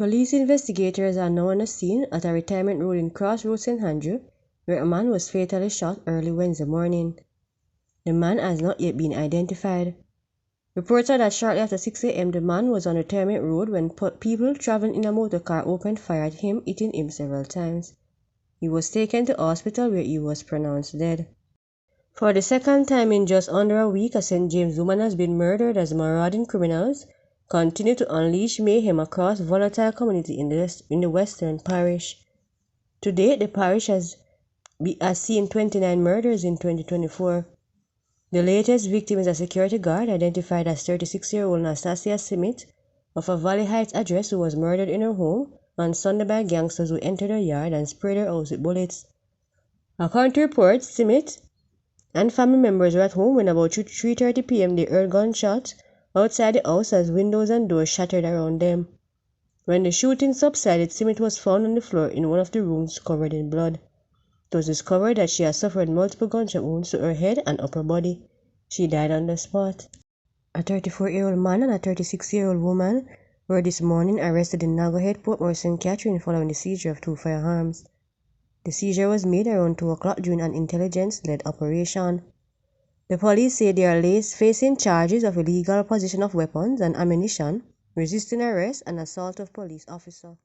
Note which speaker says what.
Speaker 1: Police investigators are now on the scene at a retirement road in Crossroad, St. Andrew, where a man was fatally shot early Wednesday morning. The man has not yet been identified. Reports are that shortly after 6 a.m. the man was on retirement road when people traveling in a motorcar opened fire at him, hitting him several times. He was taken to hospital where he was pronounced dead. For the second time in just under a week, a St. James woman has been murdered as marauding criminals continue to unleash mayhem across volatile community in the Western Parish. To date, the parish has seen 29 murders in 2024. The latest victim is a security guard identified as 36-year-old Nastasia Simit of a Valley Heights address who was murdered in her home on Sunday by gangsters who entered her yard and sprayed her house with bullets. According to reports, Simit and family members were at home when about 3:30 p.m. they heard gunshots outside the house as windows and doors shattered around them. When the shooting subsided, Simit was found on the floor in one of the rooms covered in blood. It was discovered that she had suffered multiple gunshot wounds to her head and upper body. She died on the spot. A 34-year-old man and a 36-year-old woman were this morning arrested in Nagohead, Portmore, St. Catherine following the seizure of 2 firearms. The seizure was made around 2 o'clock during an intelligence-led operation. The police say they are facing charges of illegal possession of weapons and ammunition, resisting arrest, and assault of police officer.